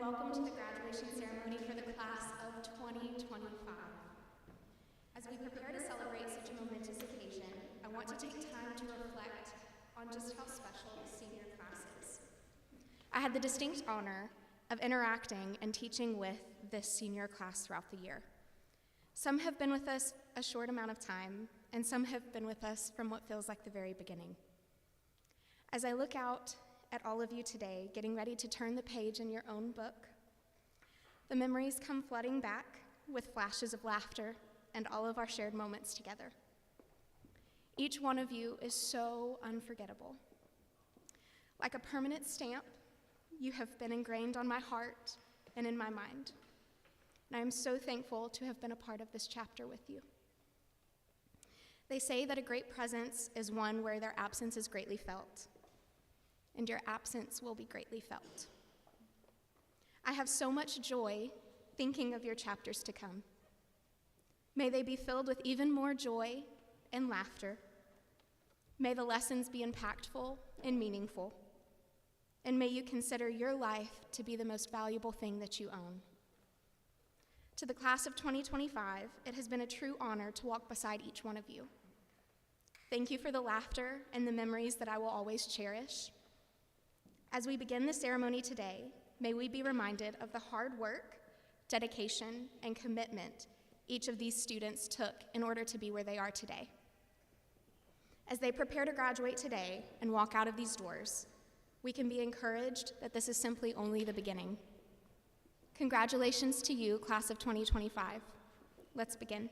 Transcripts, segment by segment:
welcome to the graduation ceremony for the class of 2025. As we prepare to celebrate such a momentous occasion, I want to take time to reflect on just how special the senior class is. I had the distinct honor of interacting and teaching with this senior class throughout the year. Some have been with us a short amount of time, and some have been with us from what feels like the very beginning. As I look out at all of you today, getting ready to turn the page in your own book, the memories come flooding back with flashes of laughter and all of our shared moments together. Each one of you is so unforgettable. Like a permanent stamp, you have been ingrained on my heart and in my mind. And I am so thankful to have been a part of this chapter with you. They say that a great presence is one where their absence is greatly felt, and your absence will be greatly felt. I have so much joy thinking of your chapters to come. May they be filled with even more joy and laughter. May the lessons be impactful and meaningful. And may you consider your life to be the most valuable thing that you own. To the class of 2025, it has been a true honor to walk beside each one of you. Thank you for the laughter and the memories that I will always cherish. As we begin the ceremony today, may we be reminded of the hard work, dedication, and commitment each of these students took in order to be where they are today. As they prepare to graduate today and walk out of these doors, we can be encouraged that this is simply only the beginning. Congratulations to you, class of 2025. Let's begin.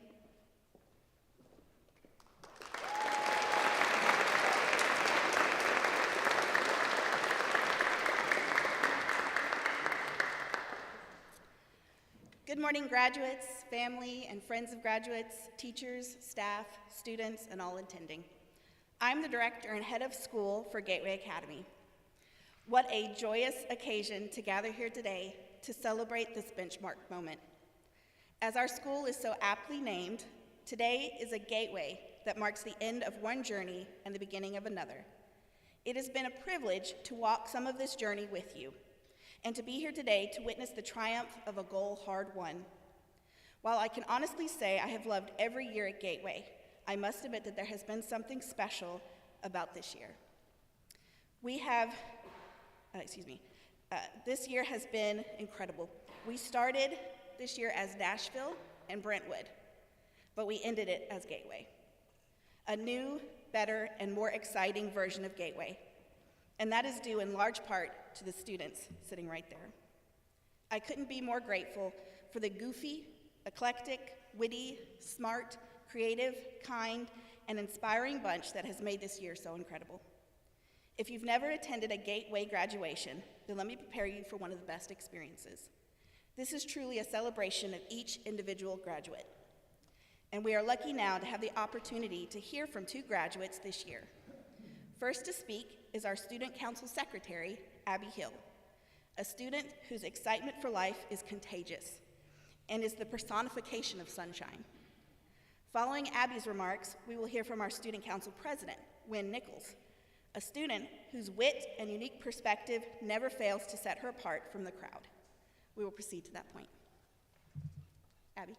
Good morning, graduates, family, and friends of graduates, teachers, staff, students, and all attending. I'm the director and head of school for Gateway Academy. What a joyous occasion to gather here today to celebrate this benchmark moment. As our school is so aptly named, today is a gateway that marks the end of one journey and the beginning of another. It has been a privilege to walk some of this journey with you, and to be here today to witness the triumph of a goal hard won. While I can honestly say I have loved every year at Gateway, I must admit that there has been something special about this year. This year has been incredible. We started this year as Nashville and Brentwood, but we ended it as Gateway. A new, better, and more exciting version of Gateway. And that is due in large part to the students sitting right there. I couldn't be more grateful for the goofy, eclectic, witty, smart, creative, kind, and inspiring bunch that has made this year so incredible. If you've never attended a Gateway graduation, then let me prepare you for one of the best experiences. This is truly a celebration of each individual graduate. And we are lucky now to have the opportunity to hear from two graduates this year. First to speak is our Student Council Secretary, Abby Hill, a student whose excitement for life is contagious and is the personification of sunshine. Following Abby's remarks, we will hear from our Student Council President, Wynn Nichols, a student whose wit and unique perspective never fails to set her apart from the crowd. We will proceed to that point. Abby.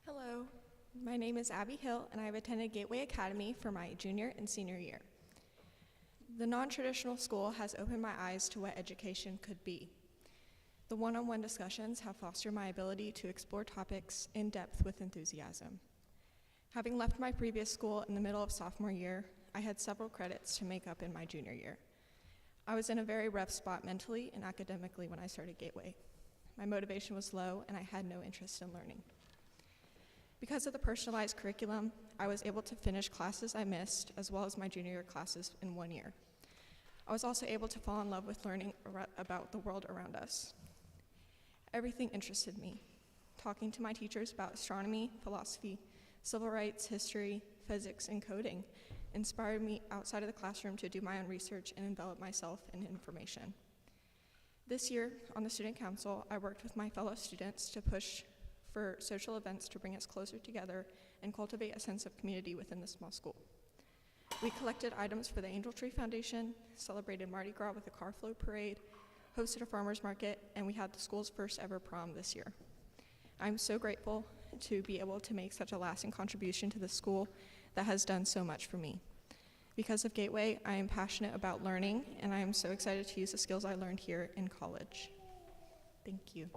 Hello, my name is Abby Hill, and I have attended Gateway Academy for my junior and senior year. The non-traditional school has opened my eyes to what education could be. The one-on-one discussions have fostered my ability to explore topics in depth with enthusiasm. Having left my previous school in the middle of sophomore year, I had several credits to make up in my junior year. I was in a very rough spot mentally and academically when I started Gateway. My motivation was low, and I had no interest in learning. Because of the personalized curriculum, I was able to finish classes I missed, as well as my junior year classes in 1 year. I was also able to fall in love with learning about the world around us. Everything interested me. Talking to my teachers about astronomy, philosophy, civil rights, history, physics, and coding inspired me outside of the classroom to do my own research and envelop myself in information. This year, on the student council, I worked with my fellow students to push for social events to bring us closer together and cultivate a sense of community within the small school. We collected items for the Angel Tree Foundation, celebrated Mardi Gras with a car float parade, hosted a farmer's market, and we had the school's first ever prom this year. I'm so grateful to be able to make such a lasting contribution to the school that has done so much for me. Because of Gateway, I am passionate about learning, and I am so excited to use the skills I learned here in college. Thank you.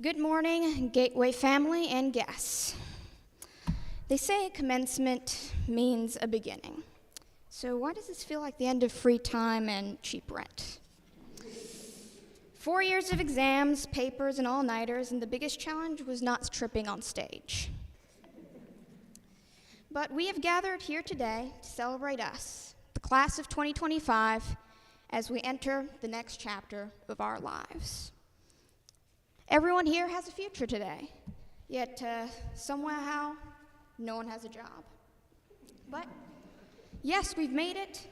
Good morning, Gateway family and guests. They say commencement means a beginning. So why does this feel like the end of free time and cheap rent? 4 years of exams, papers, and all-nighters, and the biggest challenge was not tripping on stage. But we have gathered here today to celebrate us, the class of 2025, as we enter the next chapter of our lives. Everyone here has a future today, yet somehow no one has a job. But yes, we've made it,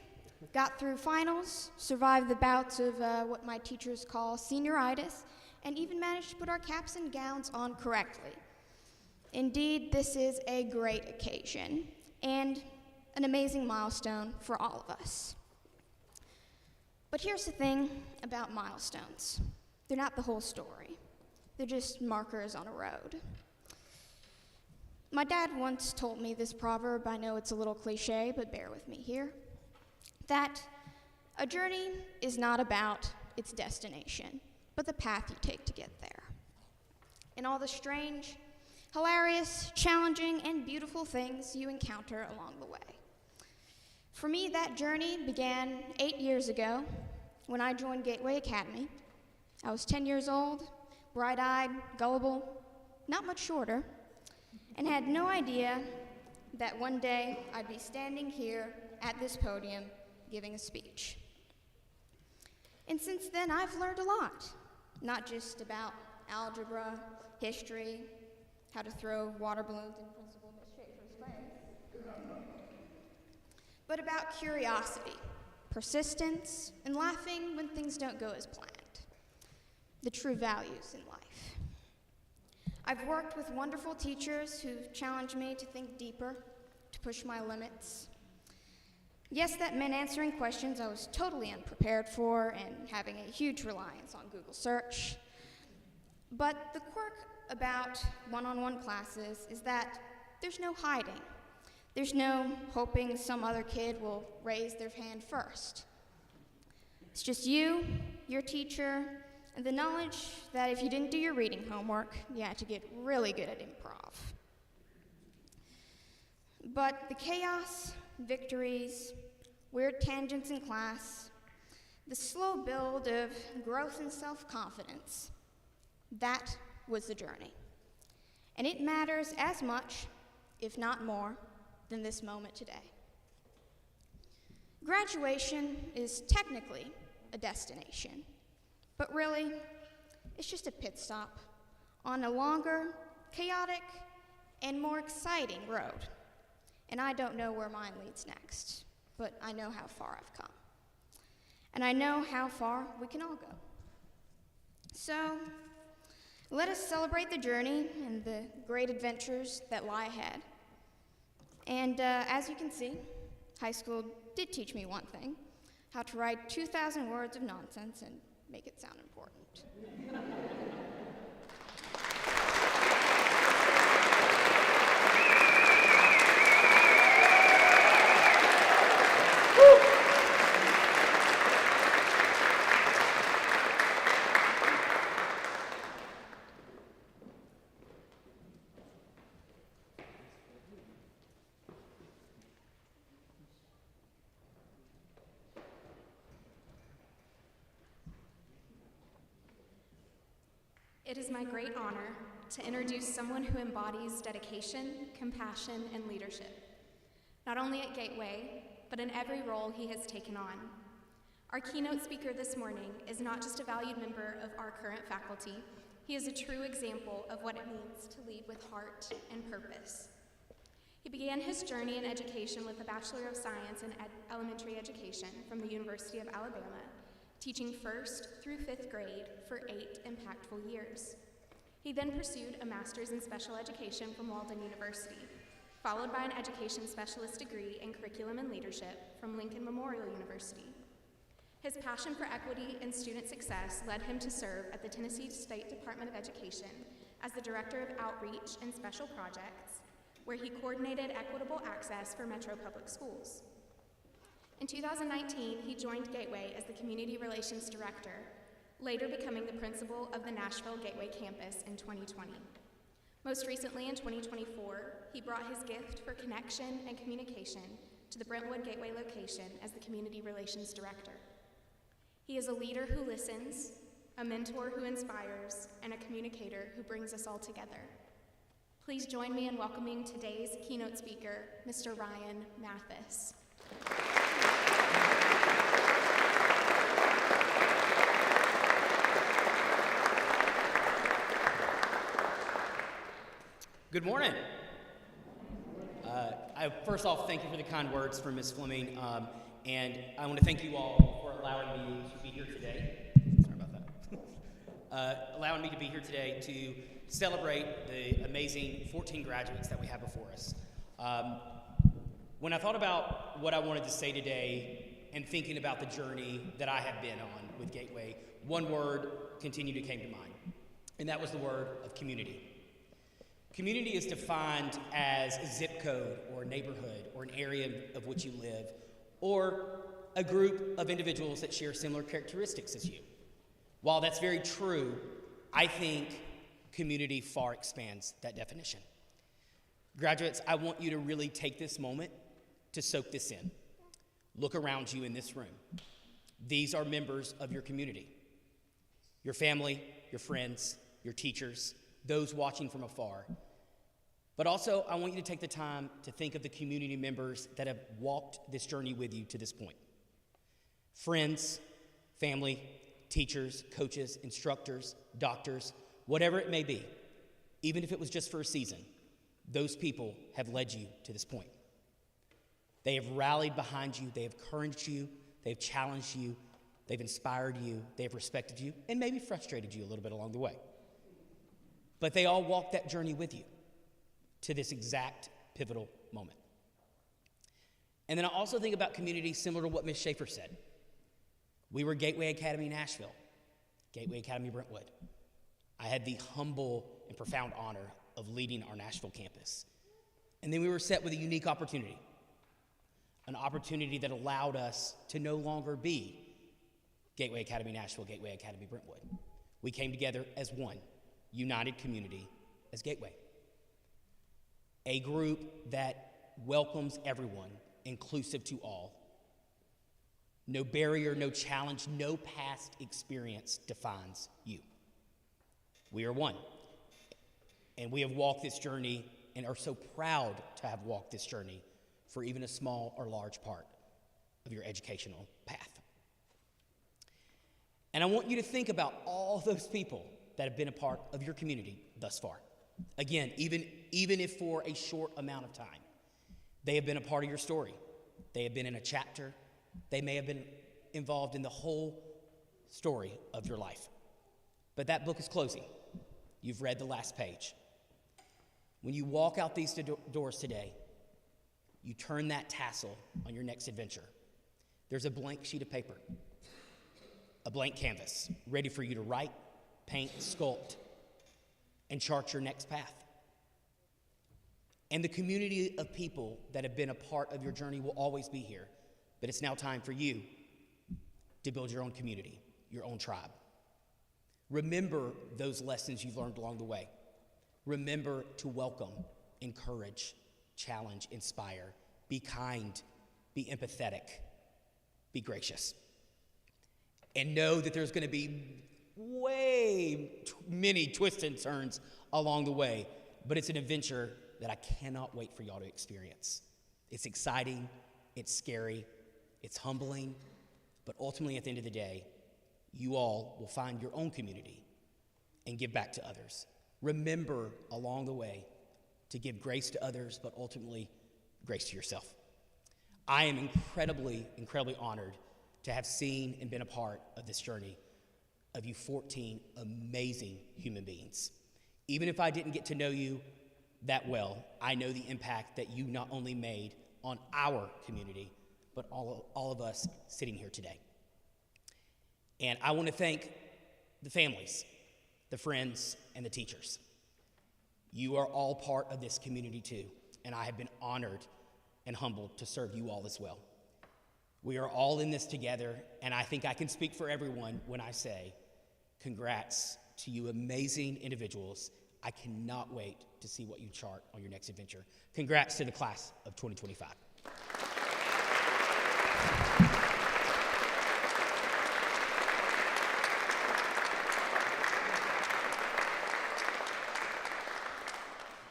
got through finals, survived the bouts of what my teachers call senioritis, and even managed to put our caps and gowns on correctly. Indeed, this is a great occasion and an amazing milestone for all of us. But here's the thing about milestones. They're not the whole story. They're just markers on a road. My dad once told me this proverb. I know it's a little cliche, but bear with me here. That a journey is not about its destination, but the path you take to get there. And all the strange, hilarious, challenging, and beautiful things you encounter along the way. For me, that journey began 8 years ago when I joined Gateway Academy. I was 10 years old, bright-eyed, gullible, not much shorter, and had no idea that one day I'd be standing here at this podium giving a speech. And since then, I've learned a lot, not just about algebra, history, how to throw water balloons in Principal Miss Schaefer's face, but about curiosity, persistence, and laughing when things don't go as planned. The true values in life. I've worked with wonderful teachers who've challenged me to think deeper, to push my limits. Yes, that meant answering questions I was totally unprepared for and having a huge reliance on Google search. But the quirk about one-on-one classes is that there's no hiding. There's no hoping some other kid will raise their hand first. It's just you, your teacher, and the knowledge that if you didn't do your reading homework, you had to get really good at improv. But the chaos, victories, weird tangents in class, the slow build of growth and self-confidence, that was the journey. And it matters as much, if not more, than this moment today. Graduation is technically a destination, but really, it's just a pit stop on a longer, chaotic, and more exciting road. And I don't know where mine leads next, but I know how far I've come. And I know how far we can all go. So, let us celebrate the journey and the great adventures that lie ahead. And as you can see, high school did teach me one thing, how to write 2,000 words of nonsense and make it sound important. It is my great honor to introduce someone who embodies dedication, compassion, and leadership, not only at Gateway, but in every role he has taken on. Our keynote speaker this morning is not just a valued member of our current faculty, he is a true example of what it means to lead with heart and purpose. He began his journey in education with a Bachelor of Science in Elementary Education from the University of Alabama, teaching 1st through 5th grade for 8 impactful years. He then pursued a Master's in Special Education from Walden University, followed by an Education Specialist degree in Curriculum and Leadership from Lincoln Memorial University. His passion for equity and student success led him to serve at the Tennessee State Department of Education as the Director of Outreach and Special Projects, where he coordinated equitable access for Metro Public Schools. In 2019, he joined Gateway as the Community Relations Director, later becoming the principal of the Nashville Gateway campus in 2020. Most recently, in 2024, he brought his gift for connection and communication to the Brentwood Gateway location as the Community Relations Director. He is a leader who listens, a mentor who inspires, and a communicator who brings us all together. Please join me in welcoming today's keynote speaker, Mr. Ryan Mathis. Good morning. First off, thank you for the kind words from Ms. Fleming, and I want to thank you all for allowing me to be here today. Sorry about that. Allowing me to be here today to celebrate the amazing 14 graduates that we have before us. When I thought about what I wanted to say today and thinking about the journey that I have been on with Gateway, one word continued to came to mind, and that was the word of community. Community is defined as a zip code or a neighborhood or an area of which you live, or a group of individuals that share similar characteristics as you. While that's very true, I think community far expands that definition. Graduates, I want you to really take this moment to soak this in. Look around you in this room. These are members of your community. Your family, your friends, your teachers, those watching from afar. But also, I want you to take the time to think of the community members that have walked this journey with you to this point. Friends, family, teachers, coaches, instructors, doctors, whatever it may be, even if it was just for a season, those people have led you to this point. They have rallied behind you, they have encouraged you, they've challenged you, they've inspired you, they've respected you, and maybe frustrated you a little bit along the way. But they all walked that journey with you to this exact pivotal moment. And then I also think about community similar to what Ms. Schaefer said. We were Gateway Academy Nashville, Gateway Academy Brentwood. I had the humble and profound honor of leading our Nashville campus. And then we were set with a unique opportunity, an opportunity that allowed us to no longer be Gateway Academy Nashville, Gateway Academy Brentwood. We came together as one united community as Gateway. A group that welcomes everyone, inclusive to all. No barrier, no challenge, no past experience defines you. We are one. And we have walked this journey and are so proud to have walked this journey for even a small or large part of your educational path. And I want you to think about all those people that have been a part of your community thus far. Again, even if for a short amount of time, they have been a part of your story. They have been in a chapter. They may have been involved in the whole story of your life. But that book is closing. You've read the last page. When you walk out these doors today, you turn that tassel on your next adventure. There's a blank sheet of paper, a blank canvas, ready for you to write, paint, sculpt, and chart your next path. And the community of people that have been a part of your journey will always be here, but it's now time for you to build your own community, your own tribe. Remember those lessons you've learned along the way. Remember to welcome, encourage, challenge, inspire, be kind, be empathetic, be gracious. And know that there's going to be many twists and turns along the way, but it's an adventure that I cannot wait for y'all to experience. It's exciting, it's scary, it's humbling, but ultimately at the end of the day, you all will find your own community and give back to others. Remember along the way to give grace to others, but ultimately grace to yourself. I am incredibly, incredibly honored to have seen and been a part of this journey of you 14 amazing human beings. Even if I didn't get to know you that well, I know the impact that you not only made on our community, but all of us sitting here today. And I want to thank the families, the friends, and the teachers. You are all part of this community too, and I have been honored and humbled to serve you all as well. We are all in this together, and I think I can speak for everyone when I say, congrats to you amazing individuals. I cannot wait to see what you chart on your next adventure. Congrats to the class of 2025.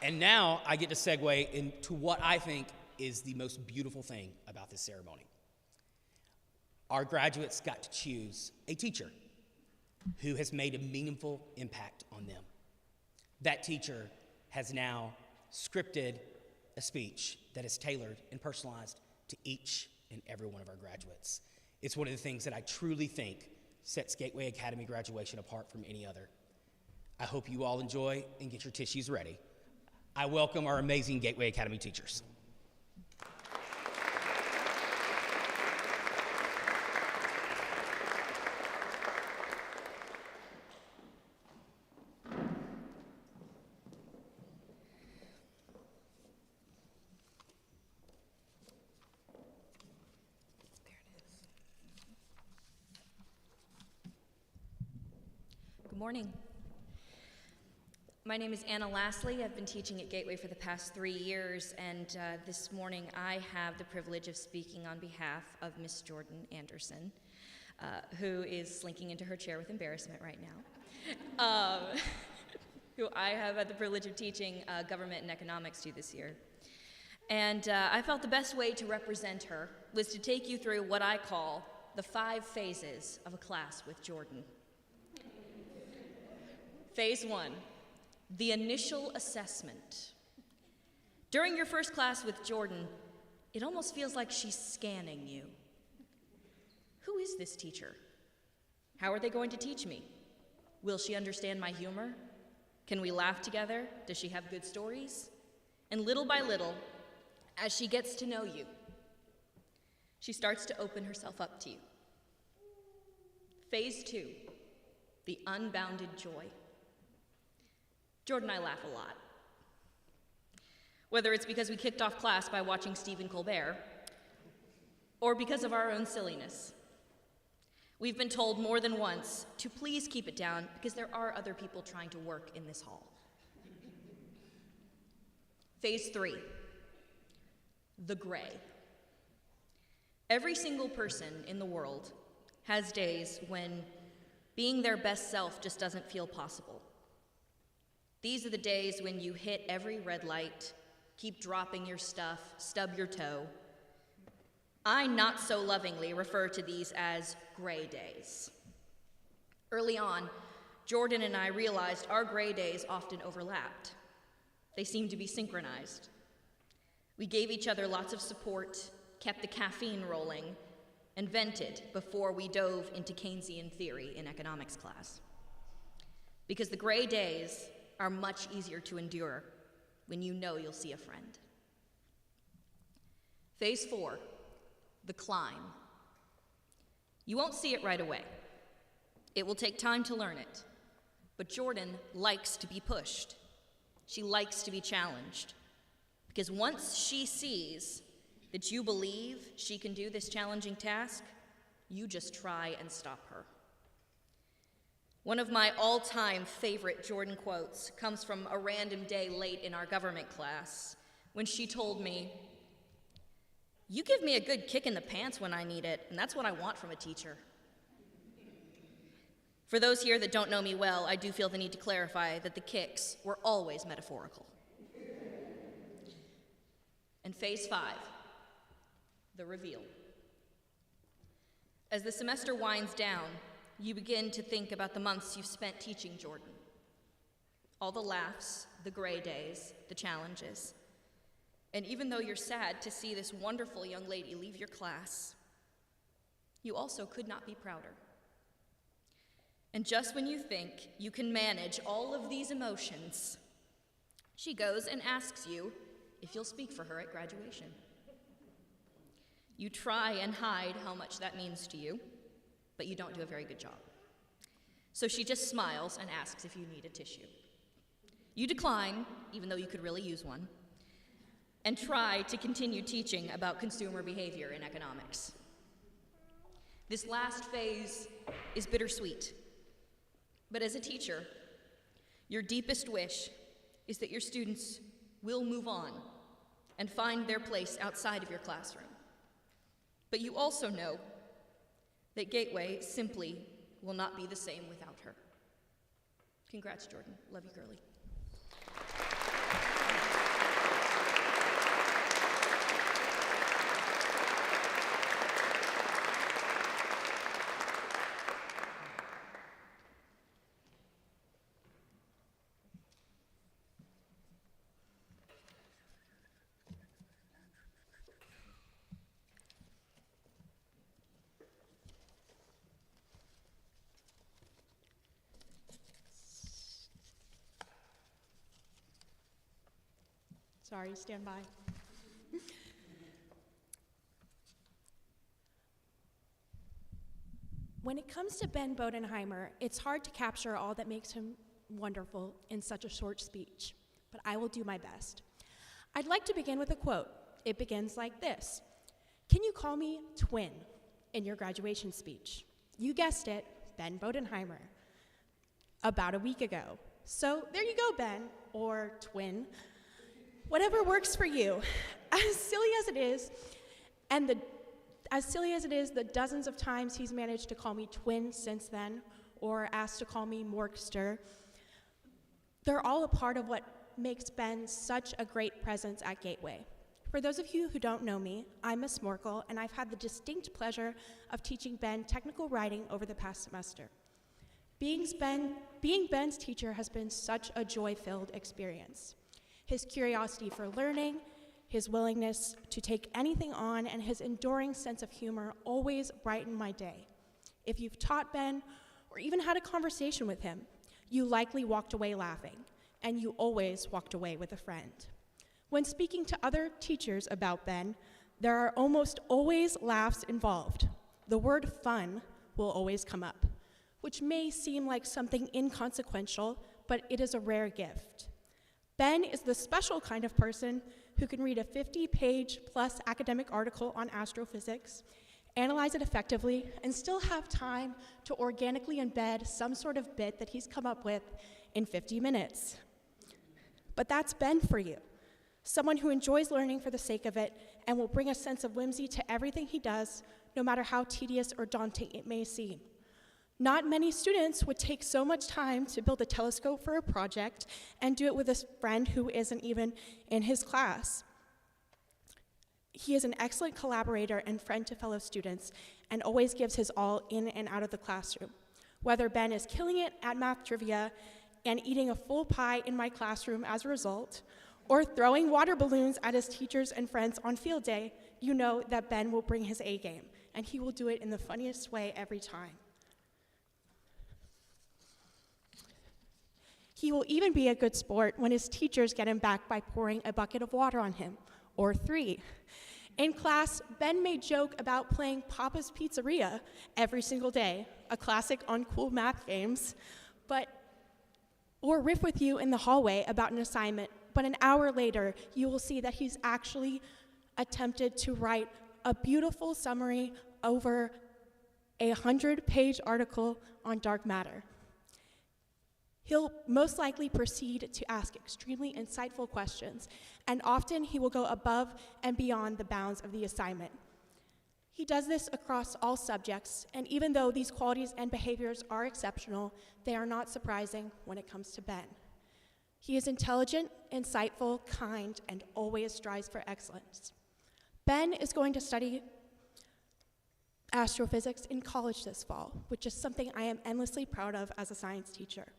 And now I get to segue into what I think is the most beautiful thing about this ceremony. Our graduates got to choose a teacher who has made a meaningful impact on them. That teacher has now scripted a speech that is tailored and personalized to each and every one of our graduates. It's one of the things that I truly think sets Gateway Academy graduation apart from any other. I hope you all enjoy and get your tissues ready. I welcome our amazing Gateway Academy teachers. Good morning. My name is Anna Lastly. I've been teaching at Gateway for the past 3 years, and this morning I have the privilege of speaking on behalf of Miss Jordan Anderson, who is slinking into her chair with embarrassment right now, who I have had the privilege of teaching government and economics to this year. And I felt the best way to represent her was to take you through what I call the 5 phases of a class with Jordan. Phase 1. The initial assessment. During your first class with Jordan, it almost feels like she's scanning you. Who is this teacher? How are they going to teach me? Will she understand my humor? Can we laugh together? Does she have good stories? And little by little, as she gets to know you, she starts to open herself up to you. Phase 2, the unbounded joy. Jordan and I laugh a lot. Whether it's because we kicked off class by watching Stephen Colbert, or because of our own silliness. We've been told more than once to please keep it down because there are other people trying to work in this hall. Phase 3, the gray. Every single person in the world has days when being their best self just doesn't feel possible. These are the days when you hit every red light, keep dropping your stuff, stub your toe. I not so lovingly refer to these as gray days. Early on, Jordan and I realized our gray days often overlapped. They seemed to be synchronized. We gave each other lots of support, kept the caffeine rolling, and vented before we dove into Keynesian theory in economics class. Because the gray days are much easier to endure when you know you'll see a friend. Phase 4, the climb. You won't see it right away. It will take time to learn it. But Jordan likes to be pushed. She likes to be challenged. Because once she sees that you believe she can do this challenging task, you just try and stop her. One of my all-time favorite Jordan quotes comes from a random day late in our government class when she told me, "You give me a good kick in the pants when I need it, and that's what I want from a teacher." For those here that don't know me well, I do feel the need to clarify that the kicks were always metaphorical. And phase 5, the reveal. As the semester winds down, you begin to think about the months you've spent teaching Jordan. All the laughs, the gray days, the challenges. And even though you're sad to see this wonderful young lady leave your class, you also could not be prouder. And just when you think you can manage all of these emotions, she goes and asks you if you'll speak for her at graduation. You try and hide how much that means to you, but you don't do a very good job. So she just smiles and asks if you need a tissue. You decline, even though you could really use one, and try to continue teaching about consumer behavior in economics. This last phase is bittersweet, but as a teacher, your deepest wish is that your students will move on and find their place outside of your classroom. But you also know that Gateway simply will not be the same without her. Congrats, Jordan. Love you, girly. Sorry, stand by. When it comes to Ben Bodenheimer, it's hard to capture all that makes him wonderful in such a short speech, but I will do my best. I'd like to begin with a quote. It begins like this: "Can you call me twin in your graduation speech?" You guessed it, Ben Bodenheimer, about a week ago. So there you go, Ben, or twin. Whatever works for you. As silly as it is, the dozens of times he's managed to call me twin since then, or asked to call me Morkster, they're all a part of what makes Ben such a great presence at Gateway. For those of you who don't know me, I'm Miss Morkel, and I've had the distinct pleasure of teaching Ben technical writing over the past semester. Being Ben's teacher has been such a joy-filled experience. His curiosity for learning, his willingness to take anything on, and his enduring sense of humor always brighten my day. If you've taught Ben, or even had a conversation with him, you likely walked away laughing, and you always walked away with a friend. When speaking to other teachers about Ben, there are almost always laughs involved. The word fun will always come up, which may seem like something inconsequential, but it is a rare gift. Ben is the special kind of person who can read a 50-page plus academic article on astrophysics, analyze it effectively, and still have time to organically embed some sort of bit that he's come up with in 50 minutes. But that's Ben for you, someone who enjoys learning for the sake of it and will bring a sense of whimsy to everything he does, no matter how tedious or daunting it may seem. Not many students would take so much time to build a telescope for a project and do it with a friend who isn't even in his class. He is an excellent collaborator and friend to fellow students and always gives his all in and out of the classroom. Whether Ben is killing it at math trivia and eating a full pie in my classroom as a result, or throwing water balloons at his teachers and friends on field day, you know that Ben will bring his A game, and he will do it in the funniest way every time. He will even be a good sport when his teachers get him back by pouring a bucket of water on him, or 3. In class, Ben may joke about playing Papa's Pizzeria every single day, a classic on cool math games, or riff with you in the hallway about an assignment, but an hour later, you will see that he's actually attempted to write a beautiful summary over a 100-page article on dark matter. He'll most likely proceed to ask extremely insightful questions, and often he will go above and beyond the bounds of the assignment. He does this across all subjects, and even though these qualities and behaviors are exceptional, they are not surprising when it comes to Ben. He is intelligent, insightful, kind, and always strives for excellence. Ben is going to study astrophysics in college this fall, which is something I am endlessly proud of as a science teacher.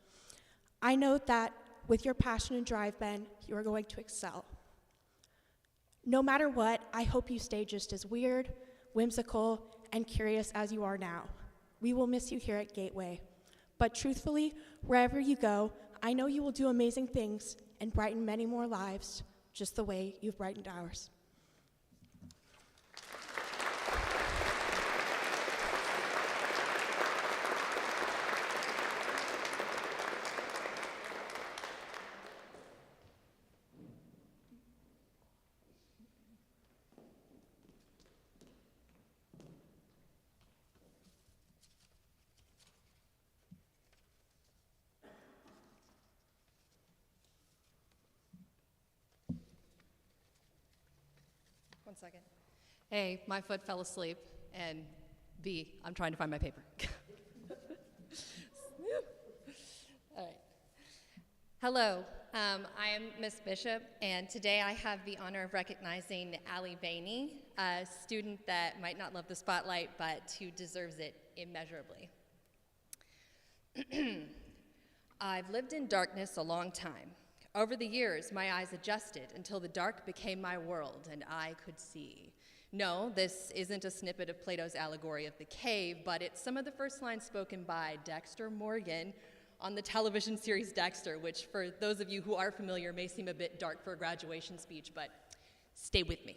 I know that with your passion and drive, Ben, you are going to excel. No matter what, I hope you stay just as weird, whimsical, and curious as you are now. We will miss you here at Gateway. But truthfully, wherever you go, I know you will do amazing things and brighten many more lives, just the way you've brightened ours. One second. A, my foot fell asleep, and B, I'm trying to find my paper. All right. Hello, I am Miss Bishop, and today I have the honor of recognizing Allie Bainey, a student that might not love the spotlight, but who deserves it immeasurably. I've lived in darkness a long time. Over the years, my eyes adjusted until the dark became my world and I could see. No, this isn't a snippet of Plato's allegory of the cave, but it's some of the first lines spoken by Dexter Morgan on the television series Dexter, which for those of you who are familiar may seem a bit dark for a graduation speech, but stay with me.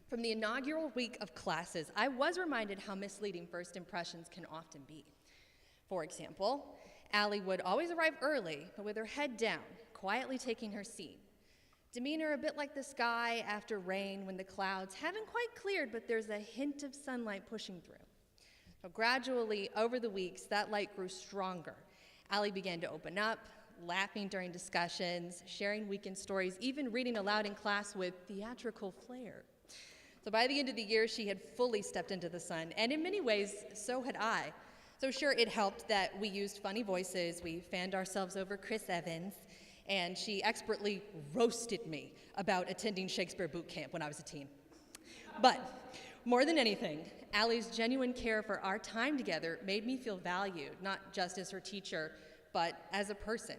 From the inaugural week of classes, I was reminded how misleading first impressions can often be. For example, Allie would always arrive early, but with her head down, quietly taking her seat. Demeanor a bit like the sky after rain when the clouds haven't quite cleared, but there's a hint of sunlight pushing through. So gradually, over the weeks, that light grew stronger. Allie began to open up, laughing during discussions, sharing weekend stories, even reading aloud in class with theatrical flair. So by the end of the year, she had fully stepped into the sun, and in many ways, so had I. So sure, it helped that we used funny voices, we fanned ourselves over Chris Evans, and she expertly roasted me about attending Shakespeare boot camp when I was a teen. But more than anything, Allie's genuine care for our time together made me feel valued, not just as her teacher, but as a person.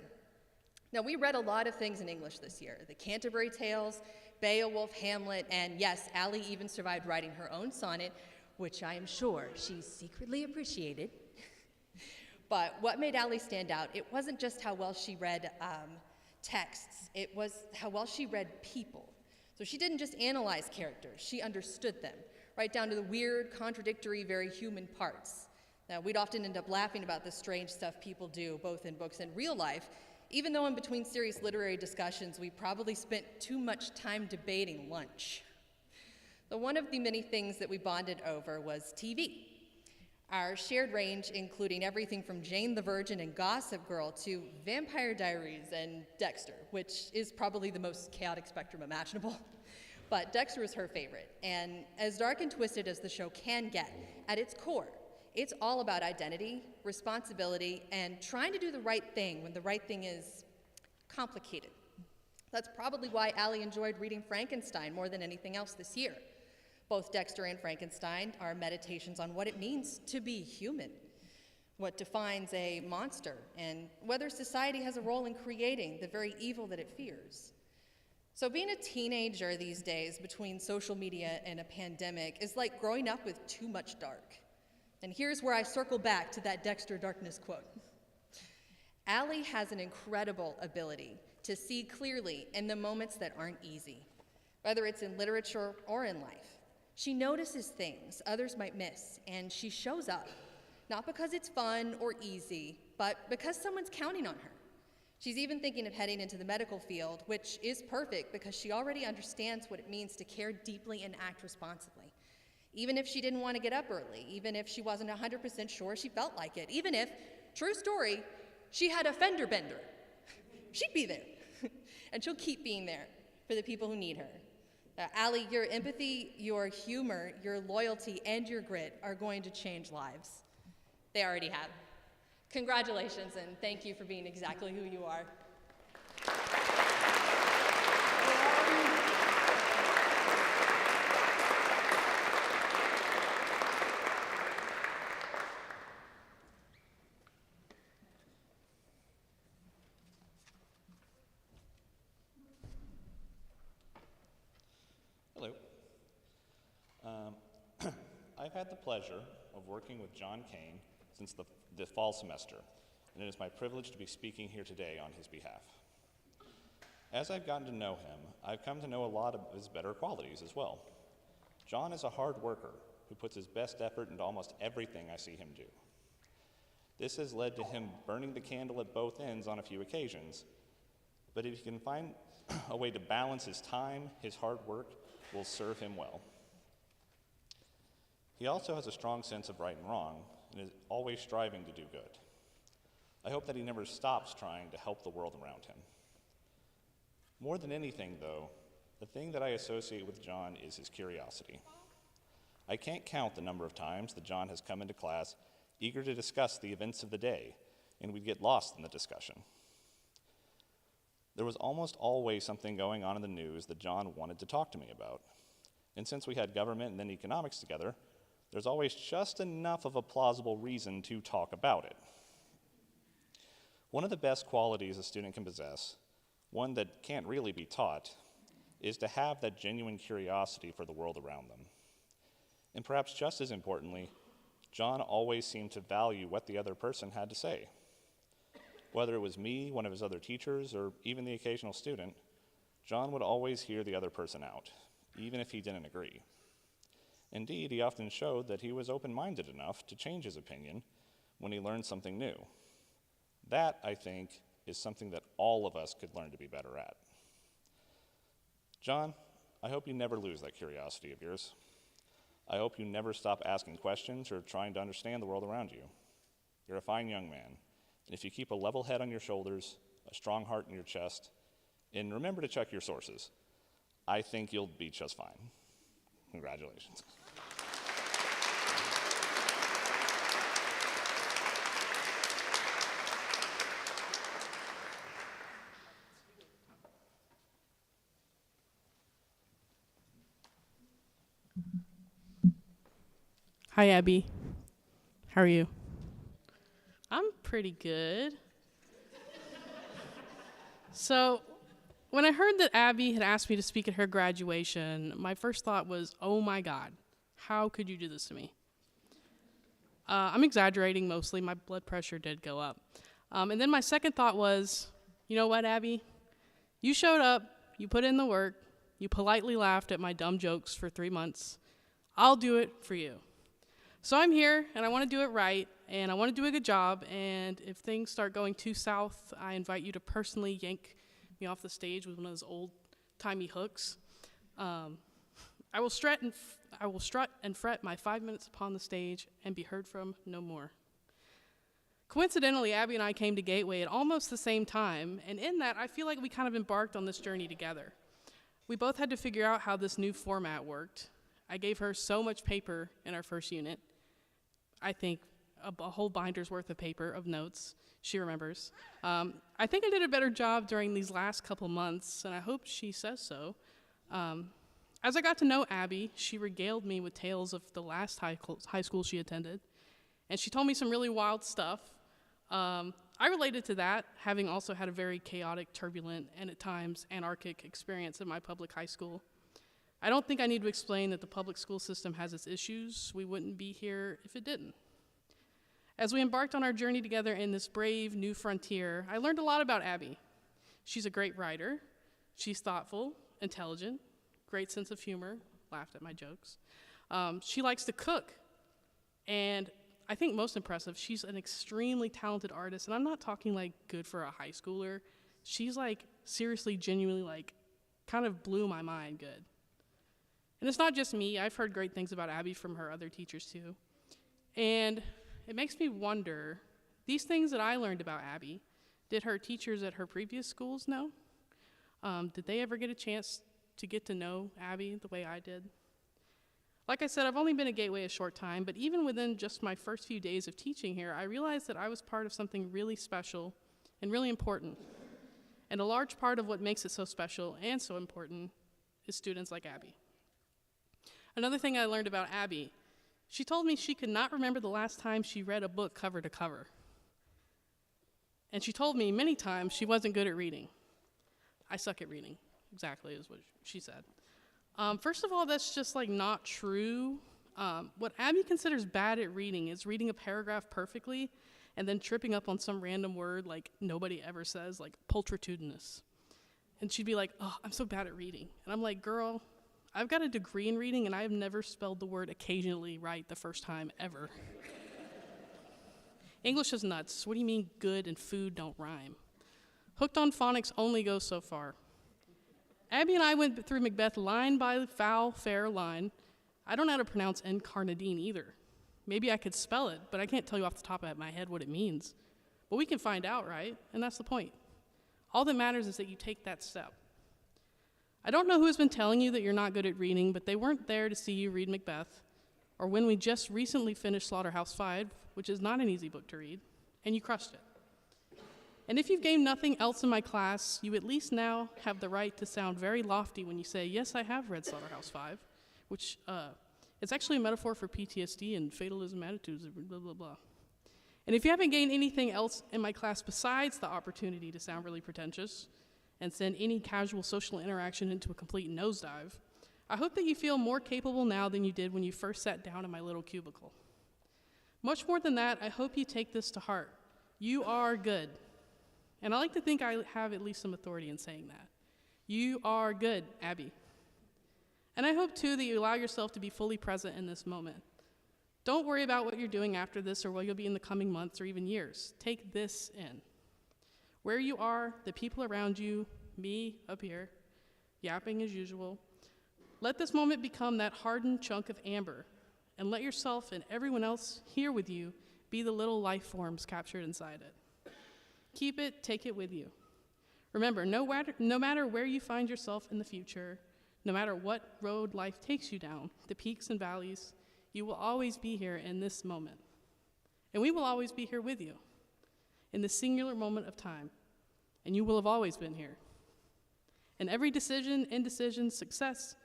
Now, we read a lot of things in English this year, the Canterbury Tales, Beowulf, Hamlet, and yes, Allie even survived writing her own sonnet, which I am sure she secretly appreciated. But what made Allie stand out, it wasn't just how well she read texts, it was how well she read people. So she didn't just analyze characters, she understood them, right down to the weird, contradictory, very human parts. Now, we'd often end up laughing about the strange stuff people do, both in books and real life, even though in between serious literary discussions, we probably spent too much time debating lunch. So one of the many things that we bonded over was TV. Our shared range, including everything from Jane the Virgin and Gossip Girl to Vampire Diaries and Dexter, which is probably the most chaotic spectrum imaginable. But Dexter was her favorite, and as dark and twisted as the show can get, at its core, it's all about identity, responsibility, and trying to do the right thing when the right thing is complicated. That's probably why Allie enjoyed reading Frankenstein more than anything else this year. Both Dexter and Frankenstein are meditations on what it means to be human, what defines a monster, and whether society has a role in creating the very evil that it fears. So being a teenager these days between social media and a pandemic is like growing up with too much dark. And here's where I circle back to that Dexter Darkness quote. Allie has an incredible ability to see clearly in the moments that aren't easy, whether it's in literature or in life. She notices things others might miss, and she shows up, not because it's fun or easy, but because someone's counting on her. She's even thinking of heading into the medical field, which is perfect because she already understands what it means to care deeply and act responsibly. Even if she didn't want to get up early, even if she wasn't 100% sure she felt like it, even if, true story, she had a fender bender, she'd be there. And she'll keep being there for the people who need her. Allie, your empathy, your humor, your loyalty, and your grit are going to change lives. They already have. Congratulations, and thank you for being exactly who you are. Hello. I've had the pleasure of working with John Kane since the fall semester, and it is my privilege to be speaking here today on his behalf. As I've gotten to know him, I've come to know a lot of his better qualities as well. John is a hard worker who puts his best effort into almost everything I see him do. This has led to him burning the candle at both ends on a few occasions, but if he can find a way to balance his time, his hard work will serve him well. He also has a strong sense of right and wrong and is always striving to do good. I hope that he never stops trying to help the world around him. More than anything, though, the thing that I associate with John is his curiosity. I can't count the number of times that John has come into class eager to discuss the events of the day, and we'd get lost in the discussion. There was almost always something going on in the news that John wanted to talk to me about. And since we had government and then economics together, there's always just enough of a plausible reason to talk about it. One of the best qualities a student can possess, one that can't really be taught, is to have that genuine curiosity for the world around them. And perhaps just as importantly, John always seemed to value what the other person had to say. Whether it was me, one of his other teachers, or even the occasional student, John would always hear the other person out, even if he didn't agree. Indeed, he often showed that he was open-minded enough to change his opinion when he learned something new. That, I think, is something that all of us could learn to be better at. John, I hope you never lose that curiosity of yours. I hope you never stop asking questions or trying to understand the world around you. You're a fine young man, and if you keep a level head on your shoulders, a strong heart in your chest, and remember to check your sources, I think you'll be just fine. Congratulations. Hi, Abby. How are you? I'm pretty good. So, when I heard that Abby had asked me to speak at her graduation, my first thought was, oh my God, how could you do this to me? I'm exaggerating mostly. My blood pressure did go up. And then my second thought was, you know what, Abby? You showed up, you put in the work, you politely laughed at my dumb jokes for 3 months. I'll do it for you. So I'm here, and I want to do it right, and I want to do a good job, and if things start going too south, I invite you to personally yank me off the stage with one of those old-timey hooks. I will strut and fret my 5 minutes upon the stage and be heard from no more. Coincidentally, Abby and I came to Gateway at almost the same time, and in that, I feel like we kind of embarked on this journey together. We both had to figure out how this new format worked. I gave her so much paper in our first unit. I think a whole binder's worth of paper of notes. She remembers. I think I did a better job during these last couple months, and I hope she says so. As I got to know Abby, she regaled me with tales of the last high school she attended, and she told me some really wild stuff. I related to that, having also had a very chaotic, turbulent, and at times anarchic experience at my public high school. I don't think I need to explain that the public school system has its issues. We wouldn't be here if it didn't. As we embarked on our journey together in this brave new frontier, I learned a lot about Abby. She's a great writer. She's thoughtful, intelligent, great sense of humor, laughed at my jokes. She likes to cook. And I think most impressive, she's an extremely talented artist. And I'm not talking like good for a high schooler. She's like seriously, genuinely like kind of blew my mind good. And it's not just me. I've heard great things about Abby from her other teachers too. And it makes me wonder, these things that I learned about Abby, did her teachers at her previous schools know? Did they ever get a chance to get to know Abby the way I did. Like I said, I've only been at Gateway a short time, but even within just my first few days of teaching here, I realized that I was part of something really special and really important. And a large part of what makes it so special and so important is students like Abby. Another thing I learned about Abby, she told me she could not remember the last time she read a book cover to cover. And she told me many times she wasn't good at reading. I suck at reading, exactly is what she said. First of all, that's just like not true. What Abby considers bad at reading is reading a paragraph perfectly and then tripping up on some random word like nobody ever says, like pulchritudinous. And she'd be like, oh, I'm so bad at reading. And I'm like, girl, I've got a degree in reading and I have never spelled the word occasionally right the first time ever. English is nuts. What do you mean good and food don't rhyme? Hooked on phonics only goes so far. Abby and I went through Macbeth line by foul, fair line. I don't know how to pronounce Encarnadine either. Maybe I could spell it, but I can't tell you off the top of my head what it means. But we can find out, right? And that's the point. All that matters is that you take that step. I don't know who has been telling you that you're not good at reading, but they weren't there to see you read Macbeth, or when we just recently finished Slaughterhouse-Five, which is not an easy book to read, and you crushed it. And if you've gained nothing else in my class, you at least now have the right to sound very lofty when you say, yes, I have read Slaughterhouse-Five, which it's actually a metaphor for PTSD and fatalism attitudes, blah, blah, blah. And if you haven't gained anything else in my class besides the opportunity to sound really pretentious and send any casual social interaction into a complete nosedive, I hope that you feel more capable now than you did when you first sat down in my little cubicle. Much more than that, I hope you take this to heart. You are good. And I like to think I have at least some authority in saying that. You are good, Abby. And I hope, too, that you allow yourself to be fully present in this moment. Don't worry about what you're doing after this or where you'll be in the coming months or even years. Take this in. Where you are, the people around you, me up here, yapping as usual. Let this moment become that hardened chunk of amber, and let yourself and everyone else here with you be the little life forms captured inside it. Keep it, take it with you. Remember, no matter where you find yourself in the future, no matter what road life takes you down, the peaks and valleys, you will always be here in this moment. And we will always be here with you in this singular moment of time. And you will have always been here. And every decision, indecision, success,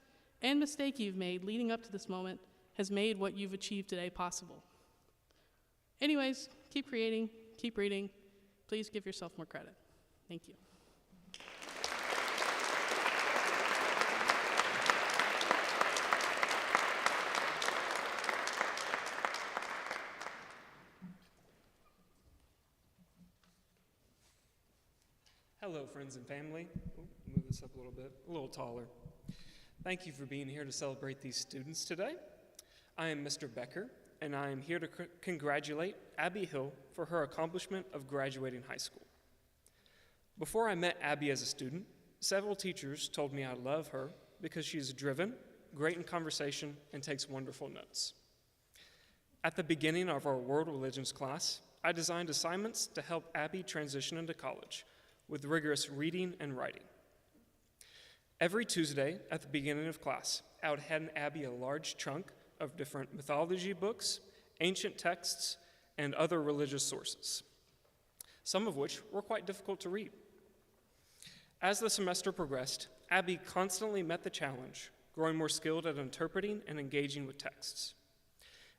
and mistake you've made leading up to this moment has made what you've achieved today possible. Anyways, keep creating, keep reading. Please give yourself more credit. Thank you. Hello, friends and family. Move this up a little taller. Thank you for being here to celebrate these students today. I am Mr. Becker, and I am here to congratulate Abby Hill for her accomplishment of graduating high school. Before I met Abby as a student, several teachers told me I love her because she is driven, great in conversation, and takes wonderful notes. At the beginning of our world religions class, I designed assignments to help Abby transition into college with rigorous reading and writing. Every Tuesday at the beginning of class, I would hand Abby a large chunk of different mythology books, ancient texts, and other religious sources, some of which were quite difficult to read. As the semester progressed, Abby constantly met the challenge, growing more skilled at interpreting and engaging with texts.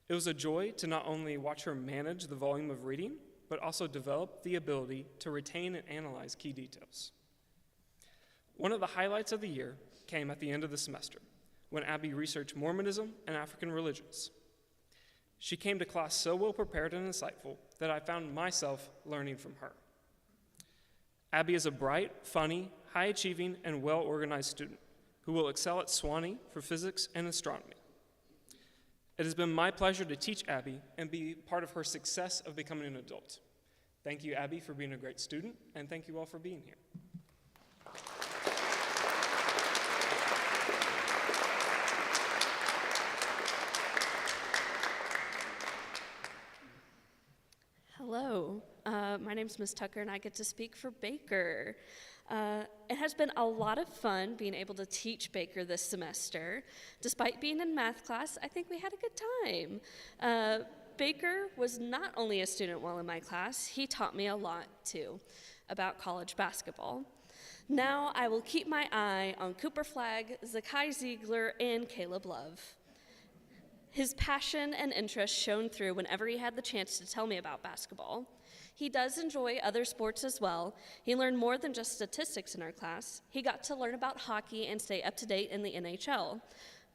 It was a joy to not only watch her manage the volume of reading, but also develop the ability to retain and analyze key details. One of the highlights of the year came at the end of the semester, when Abby researched Mormonism and African religions. She came to class so well prepared and insightful that I found myself learning from her. Abby is a bright, funny, high-achieving, and well-organized student who will excel at Swanee for physics and astronomy. It has been my pleasure to teach Abby and be part of her success of becoming an adult. Thank you, Abby, for being a great student, and thank you all for being here. Hello, my name's Ms. Tucker, and I get to speak for Baker. It has been a lot of fun being able to teach Baker this semester. Despite being in math class, I think we had a good time. Baker was not only a student while in my class, he taught me a lot too about college basketball. Now I will keep my eye on Cooper Flagg, Zakai Ziegler, and Caleb Love. His passion and interest shone through whenever he had the chance to tell me about basketball. He does enjoy other sports as well. He learned more than just statistics in our class. He got to learn about hockey and stay up to date in the NHL.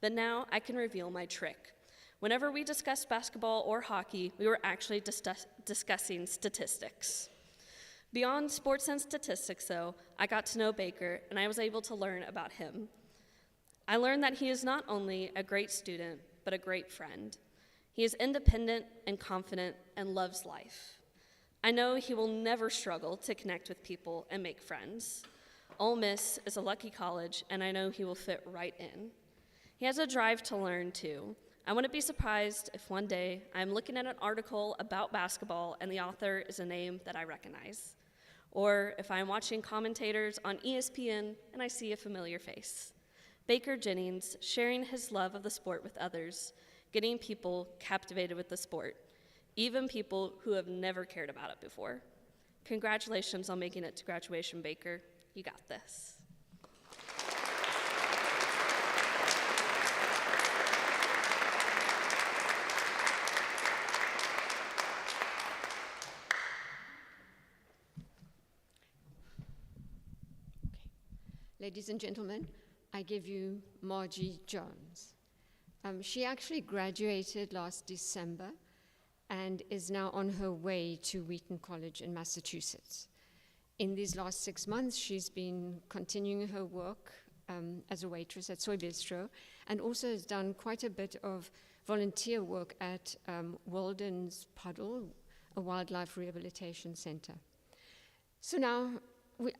But now I can reveal my trick. Whenever we discussed basketball or hockey, we were actually discussing statistics. Beyond sports and statistics, though, I got to know Baker, and I was able to learn about him. I learned that he is not only a great student, but a great friend. He is independent and confident and loves life. I know he will never struggle to connect with people and make friends. Ole Miss is a lucky college, and I know he will fit right in. He has a drive to learn, too. I wouldn't be surprised if one day I'm looking at an article about basketball and the author is a name that I recognize. Or if I'm watching commentators on ESPN and I see a familiar face. Baker Jennings sharing his love of the sport with others, getting people captivated with the sport, even people who have never cared about it before. Congratulations on making it to graduation, Baker. You got this. Ladies and gentlemen, I give you Margie Jones. She actually graduated last December and is now on her way to Wheaton College in Massachusetts. In these last 6 months, she's been continuing her work as a waitress at Soy Bistro, and also has done quite a bit of volunteer work at Walden's Puddle, a wildlife rehabilitation center. So now,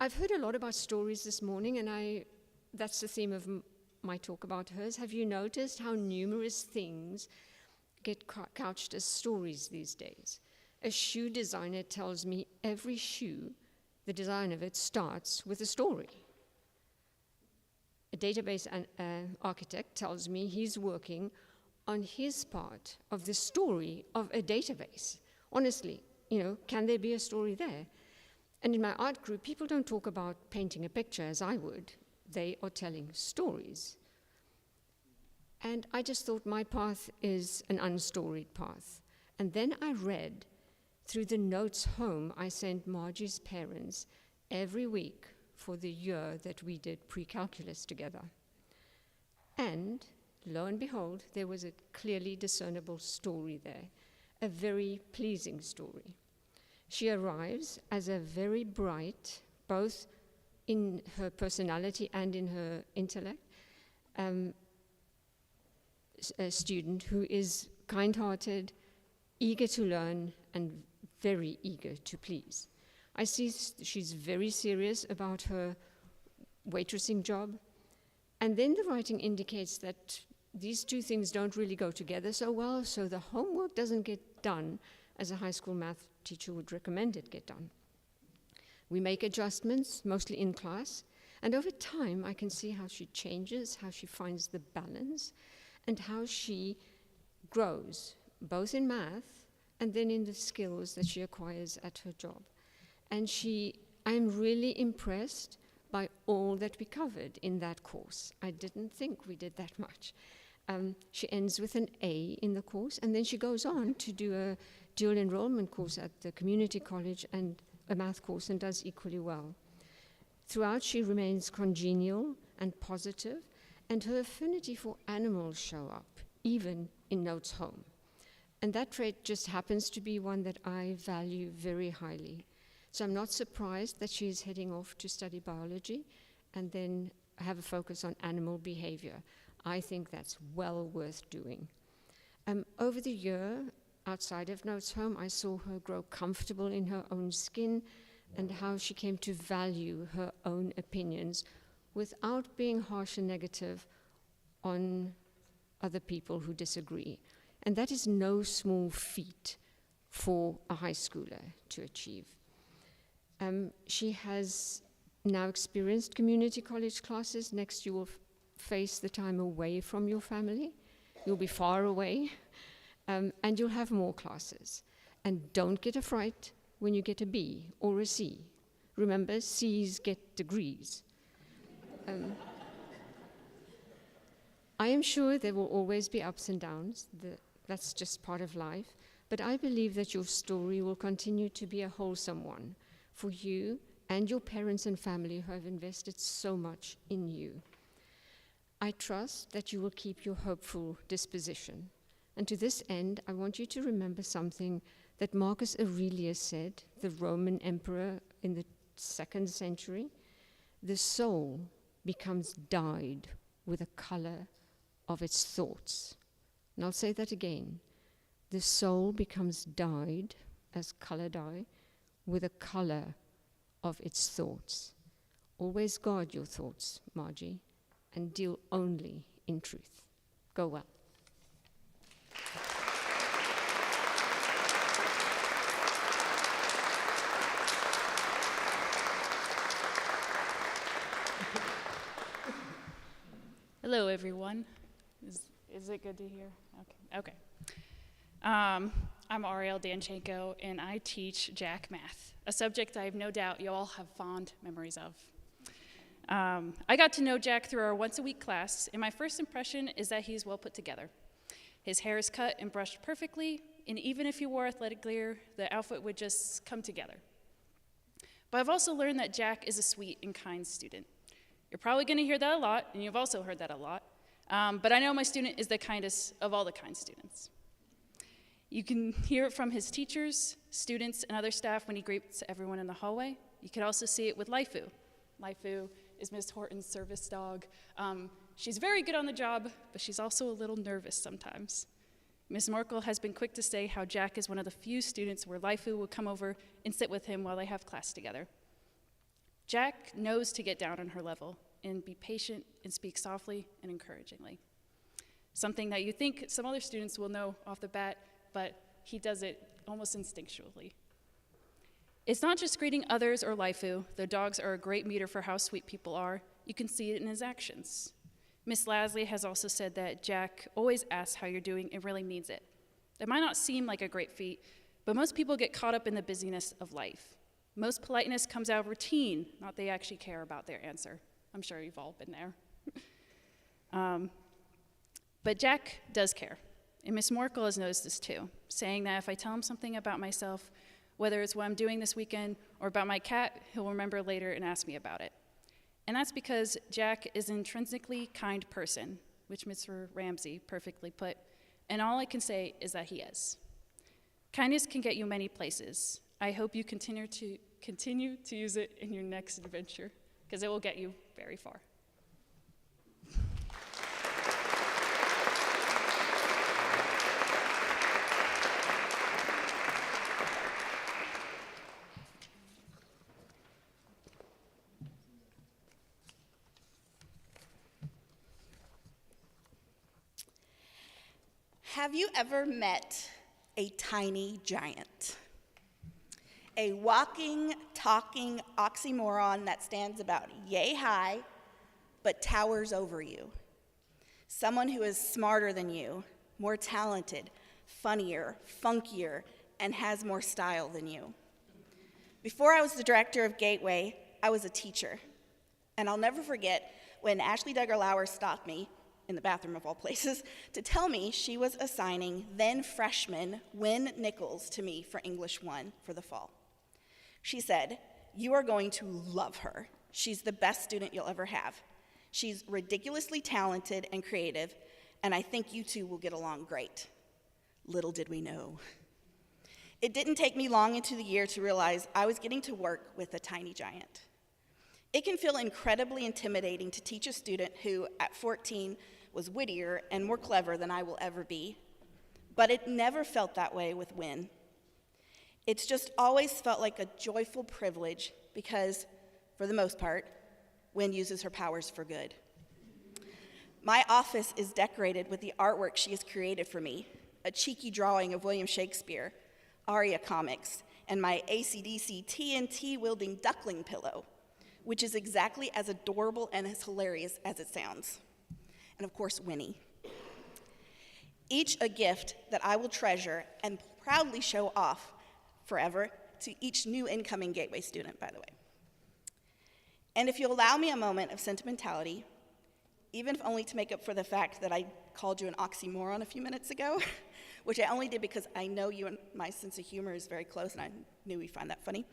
I've heard a lot about stories this morning, and that's the theme of my talk about hers. Have you noticed how numerous things get couched as stories these days? A shoe designer tells me every shoe, the design of it starts with a story. A database architect tells me he's working on his part of the story of a database. Honestly, can there be a story there? And in my art group, people don't talk about painting a picture as I would. They are telling stories. And I just thought my path is an unstoried path. And then I read through the notes home I sent Margie's parents every week for the year that we did pre-calculus together. And lo and behold, there was a clearly discernible story there, a very pleasing story. She arrives as a very bright, both in her personality and in her intellect, a student who is kind-hearted, eager to learn, and very eager to please. I see she's very serious about her waitressing job, and then the writing indicates that these two things don't really go together so well, so the homework doesn't get done as a high school math teacher would recommend it get done. We make adjustments, mostly in class, and over time I can see how she changes, how she finds the balance, and how she grows, both in math and then in the skills that she acquires at her job. And I'm really impressed by all that we covered in that course. I didn't think we did that much. She ends with an A in the course, and then she goes on to do a dual enrollment course at the community college and a math course, and does equally well. Throughout, she remains congenial and positive, and her affinity for animals show up, even in notes home. And that trait just happens to be one that I value very highly. So I'm not surprised that she is heading off to study biology and then have a focus on animal behavior. I think that's well worth doing. Over the year, outside of Notes Home, I saw her grow comfortable in her own skin and how she came to value her own opinions without being harsh and negative on other people who disagree. And that is no small feat for a high schooler to achieve. She has now experienced community college classes. Next, you will face the time away from your family. You'll be far away, and you'll have more classes. And don't get a fright when you get a B or a C. Remember, C's get degrees. I am sure there will always be ups and downs. That's just part of life. But I believe that your story will continue to be a wholesome one for you and your parents and family who have invested so much in you. I trust that you will keep your hopeful disposition. And to this end, I want you to remember something that Marcus Aurelius said, the Roman emperor in the 2nd century. The soul becomes dyed with the color of its thoughts. And I'll say that again. The soul becomes dyed, as color dye, with the color of its thoughts. Always guard your thoughts, Margie, and deal only in truth. Go well. Hello, everyone. Is it good to hear? Okay. I'm Ariel Danchenko, and I teach Jack math, a subject I have no doubt you all have fond memories of. I got to know Jack through our once-a-week class, and my first impression is that he's well put together. His hair is cut and brushed perfectly, and even if he wore athletic gear, the outfit would just come together. But I've also learned that Jack is a sweet and kind student. You're probably going to hear that a lot, and you've also heard that a lot. But I know my student is the kindest of all the kind students. You can hear it from his teachers, students, and other staff when he greets everyone in the hallway. You can also see it with Laifu. Laifu is Miss Horton's service dog. She's very good on the job, but she's also a little nervous sometimes. Miss Merkel has been quick to say how Jack is one of the few students where Laifu will come over and sit with him while they have class together. Jack knows to get down on her level and be patient and speak softly and encouragingly. Something that you think some other students will know off the bat, but he does it almost instinctually. It's not just greeting others or Laifu. Their dogs are a great meter for how sweet people are. You can see it in his actions. Miss Lasley has also said that Jack always asks how you're doing and really means it. It might not seem like a great feat, but most people get caught up in the busyness of life. Most politeness comes out of routine, not they actually care about their answer. I'm sure you've all been there. But Jack does care, and Miss Morkel has noticed this too, saying that if I tell him something about myself, whether it's what I'm doing this weekend or about my cat, he'll remember later and ask me about it. And that's because Jack is an intrinsically kind person, which Mr. Ramsey perfectly put, and all I can say is that he is. Kindness can get you many places. I hope you continue to use it in your next adventure, because it will get you very far. Have you ever met a tiny giant? A walking, talking oxymoron that stands about yay high, but towers over you. Someone who is smarter than you, more talented, funnier, funkier, and has more style than you. Before I was the director of Gateway, I was a teacher. And I'll never forget when Ashley Duggar-Lauer stopped me, in the bathroom of all places, to tell me she was assigning then freshman Wynn Nichols to me for English 1 for the fall. She said, "You are going to love her. She's the best student you'll ever have. She's ridiculously talented and creative, and I think you two will get along great." Little did we know. It didn't take me long into the year to realize I was getting to work with a tiny giant. It can feel incredibly intimidating to teach a student who, at 14, was wittier and more clever than I will ever be, but it never felt that way with Wynn. It's just always felt like a joyful privilege because, for the most part, Wynn uses her powers for good. My office is decorated with the artwork she has created for me, a cheeky drawing of William Shakespeare, Aria comics, and my AC/DC TNT-wielding duckling pillow. which is exactly as adorable and as hilarious as it sounds. And of course, Winnie. Each a gift that I will treasure and proudly show off forever to each new incoming Gateway student, by the way. And if you'll allow me a moment of sentimentality, even if only to make up for the fact that I called you an oxymoron a few minutes ago, which I only did because I know you and my sense of humor is very close, and I knew we'd find that funny.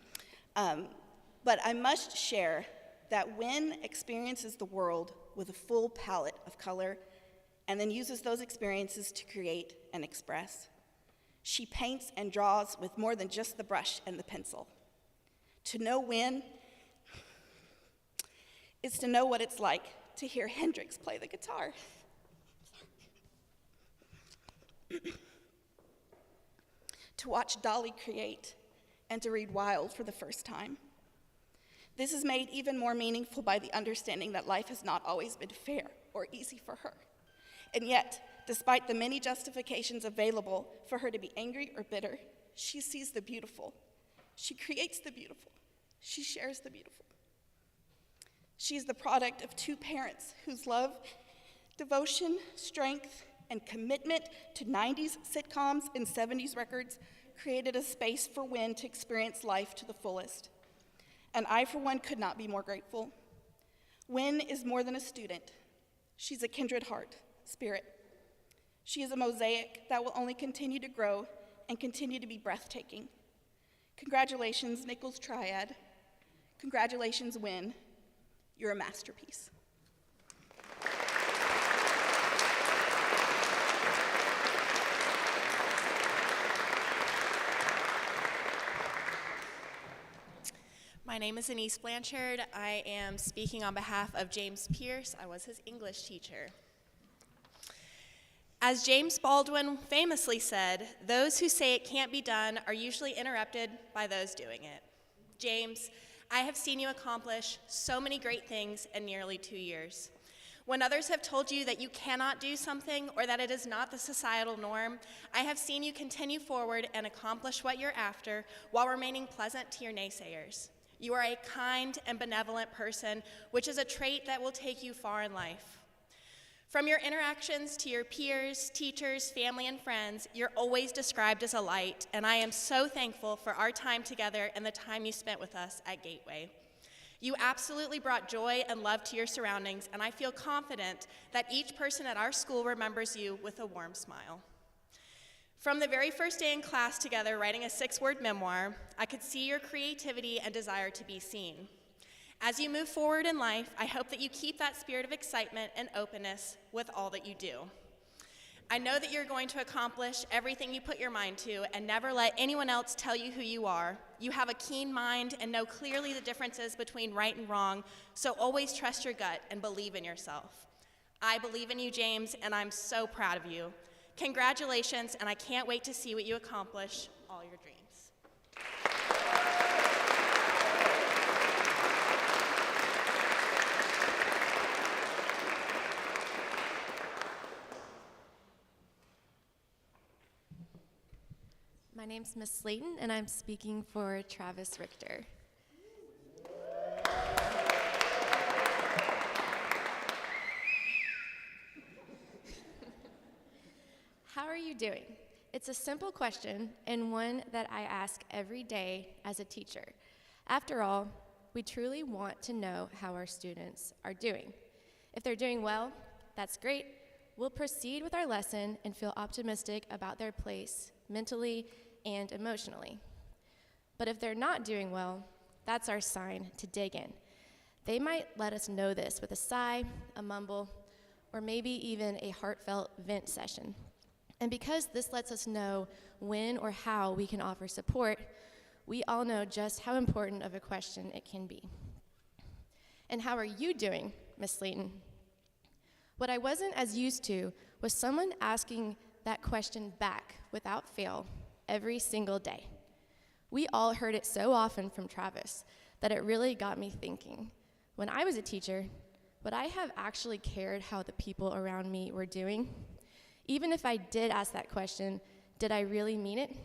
But I must share that Wynn experiences the world with a full palette of color and then uses those experiences to create and express. She paints and draws with more than just the brush and the pencil. To know Wynn is to know what it's like to hear Hendrix play the guitar. To watch Dolly create and to read Wild for the first time. This is made even more meaningful by the understanding that life has not always been fair or easy for her. And yet, despite the many justifications available for her to be angry or bitter, she sees the beautiful. She creates the beautiful. She shares the beautiful. She is the product of two parents whose love, devotion, strength, and commitment to 90s sitcoms and 70s records created a space for Wynn to experience life to the fullest. And I, for one, could not be more grateful. Wynn is more than a student. She's a kindred heart, spirit. She is a mosaic that will only continue to grow and continue to be breathtaking. Congratulations, Nichols Triad. Congratulations, Wynn. You're a masterpiece. My name is Anise Blanchard. I am speaking on behalf of James Pierce. I was his English teacher. As James Baldwin famously said, those who say it can't be done are usually interrupted by those doing it. James, I have seen you accomplish so many great things in nearly 2 years. When others have told you that you cannot do something or that it is not the societal norm, I have seen you continue forward and accomplish what you're after while remaining pleasant to your naysayers. You are a kind and benevolent person, which is a trait that will take you far in life. From your interactions to your peers, teachers, family, and friends, you're always described as a light, and I am so thankful for our time together and the time you spent with us at Gateway. You absolutely brought joy and love to your surroundings, and I feel confident that each person at our school remembers you with a warm smile. From the very first day in class together writing a 6-word memoir, I could see your creativity and desire to be seen. As you move forward in life, I hope that you keep that spirit of excitement and openness with all that you do. I know that you're going to accomplish everything you put your mind to and never let anyone else tell you who you are. You have a keen mind and know clearly the differences between right and wrong, so always trust your gut and believe in yourself. I believe in you, James, and I'm so proud of you. Congratulations, and I can't wait to see what you accomplish all your dreams. My name's Miss Slayton, and I'm speaking for Travis Richter. How are you doing? It's a simple question and one that I ask every day as a teacher. After all, we truly want to know how our students are doing. If they're doing well, that's great. We'll proceed with our lesson and feel optimistic about their place mentally and emotionally. But if they're not doing well, that's our sign to dig in. They might let us know this with a sigh, a mumble, or maybe even a heartfelt vent session. And because this lets us know when or how we can offer support, we all know just how important of a question it can be. And how are you doing, Miss Slayton? What I wasn't as used to was someone asking that question back without fail every single day. We all heard it so often from Travis that it really got me thinking. When I was a teacher, would I have actually cared how the people around me were doing? Even if I did ask that question, did I really mean it?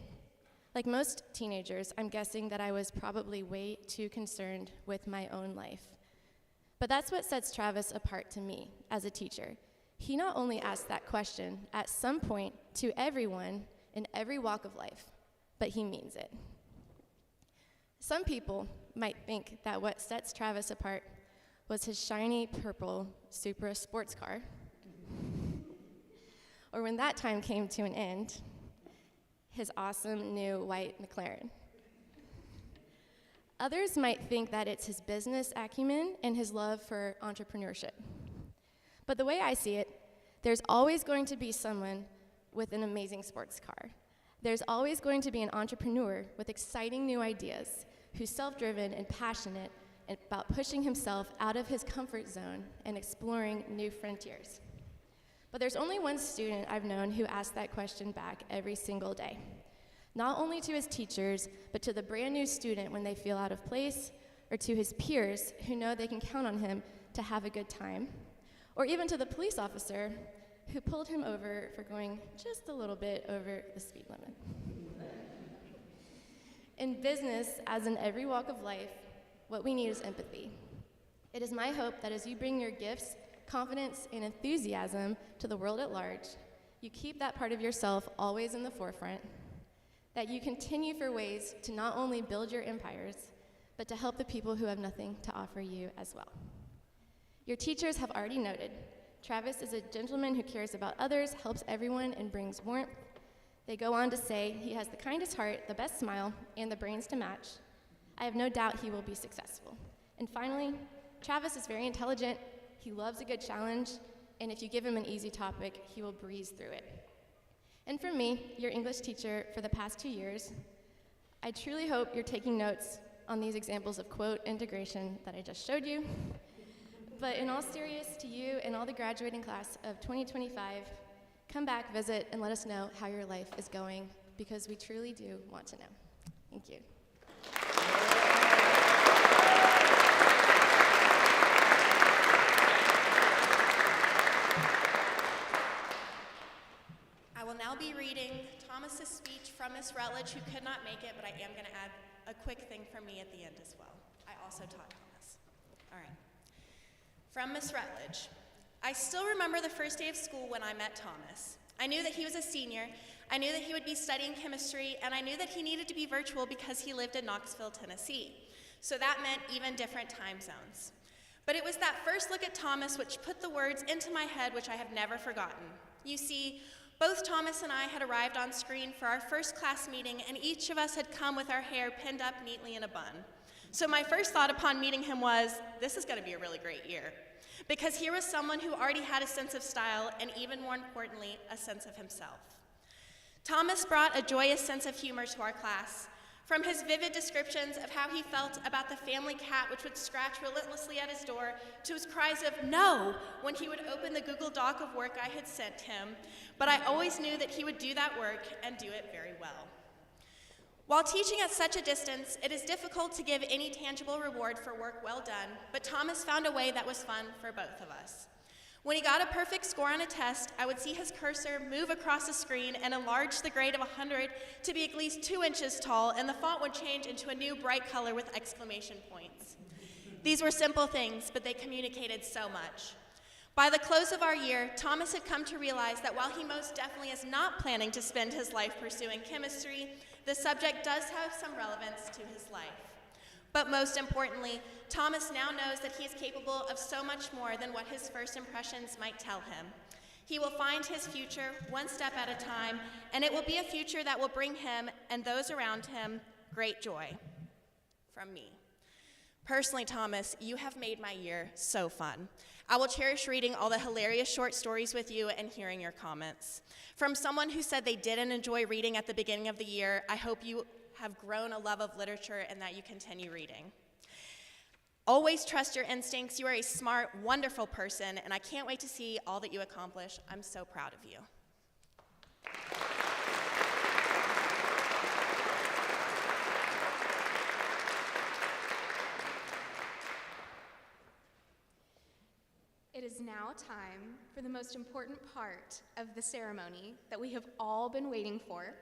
Like most teenagers, I'm guessing that I was probably way too concerned with my own life. But that's what sets Travis apart to me as a teacher. He not only asks that question at some point to everyone in every walk of life, but he means it. Some people might think that what sets Travis apart was his shiny purple Supra sports car, or when that time came to an end, his awesome new white McLaren. Others might think that it's his business acumen and his love for entrepreneurship. But the way I see it, there's always going to be someone with an amazing sports car. There's always going to be an entrepreneur with exciting new ideas, who's self-driven and passionate about pushing himself out of his comfort zone and exploring new frontiers. But there's only one student I've known who asks that question back every single day. Not only to his teachers, but to the brand new student when they feel out of place, or to his peers who know they can count on him to have a good time, or even to the police officer who pulled him over for going just a little bit over the speed limit. In business, as in every walk of life, what we need is empathy. It is my hope that as you bring your gifts, confidence, and enthusiasm to the world at large, you keep that part of yourself always in the forefront, that you continue for ways to not only build your empires, but to help the people who have nothing to offer you as well. Your teachers have already noted, Travis is a gentleman who cares about others, helps everyone, and brings warmth. They go on to say he has the kindest heart, the best smile, and the brains to match. I have no doubt he will be successful. And finally, Travis is very intelligent, he loves a good challenge, and if you give him an easy topic, he will breeze through it. And for me, your English teacher for the past 2 years, I truly hope you're taking notes on these examples of quote integration that I just showed you. But in all seriousness, to you and all the graduating class of 2025, come back, visit, and let us know how your life is going, because we truly do want to know. Thank you. I will now be reading Thomas's speech from Miss Rutledge, who could not make it, but I am going to add a quick thing from me at the end as well. I also taught Thomas. All right. From Miss Rutledge. I still remember the first day of school when I met Thomas. I knew that he was a senior, I knew that he would be studying chemistry, and I knew that he needed to be virtual because he lived in Knoxville, Tennessee. So that meant even different time zones. But it was that first look at Thomas which put the words into my head which I have never forgotten. You see, both Thomas and I had arrived on screen for our first class meeting, and each of us had come with our hair pinned up neatly in a bun. So my first thought upon meeting him was, this is going to be a really great year. Because here was someone who already had a sense of style, and even more importantly, a sense of himself. Thomas brought a joyous sense of humor to our class. From his vivid descriptions of how he felt about the family cat which would scratch relentlessly at his door, to his cries of no when he would open the Google Doc of work I had sent him, but I always knew that he would do that work and do it very well. While teaching at such a distance, it is difficult to give any tangible reward for work well done, but Thomas found a way that was fun for both of us. When he got a perfect score on a test, I would see his cursor move across the screen and enlarge the grade of 100 to be at least 2 inches tall, and the font would change into a new bright color with exclamation points. These were simple things, but they communicated so much. By the close of our year, Thomas had come to realize that while he most definitely is not planning to spend his life pursuing chemistry, the subject does have some relevance to his life. But most importantly, Thomas now knows that he is capable of so much more than what his first impressions might tell him. He will find his future one step at a time, and it will be a future that will bring him and those around him great joy. From me. Personally, Thomas, you have made my year so fun. I will cherish reading all the hilarious short stories with you and hearing your comments. From someone who said they didn't enjoy reading at the beginning of the year, I hope you have grown a love of literature and that you continue reading. Always trust your instincts. You are a smart, wonderful person, and I can't wait to see all that you accomplish. I'm so proud of you. It is now time for the most important part of the ceremony that we have all been waiting for.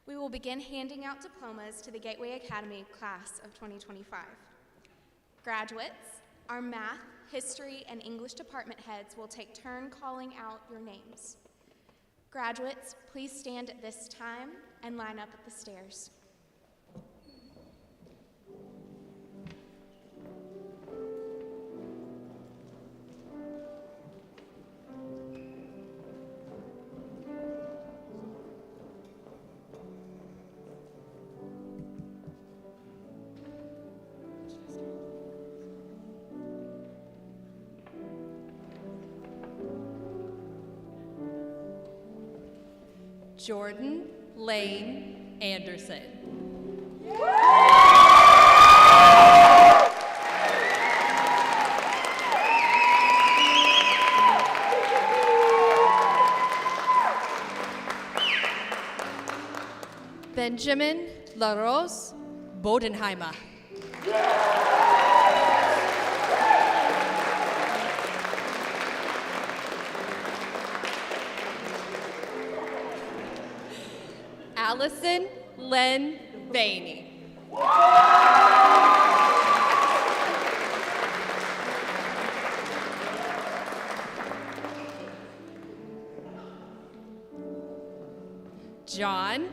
We will begin handing out diplomas to the Gateway Academy class of 2025. Graduates, our math, history, and English department heads will take turn calling out your names. Graduates, please stand at this time and line up at the stairs. Jordan Lane Anderson. Benjamin LaRose Bodenheimer. Allison Len Vaney. John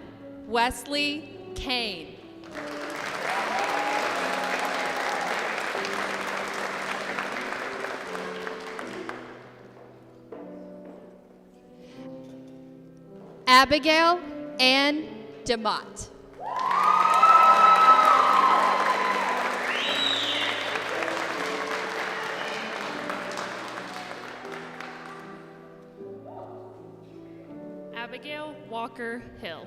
Wesley Kane. Abigail Ann DeMott. Abigail Walker Hill.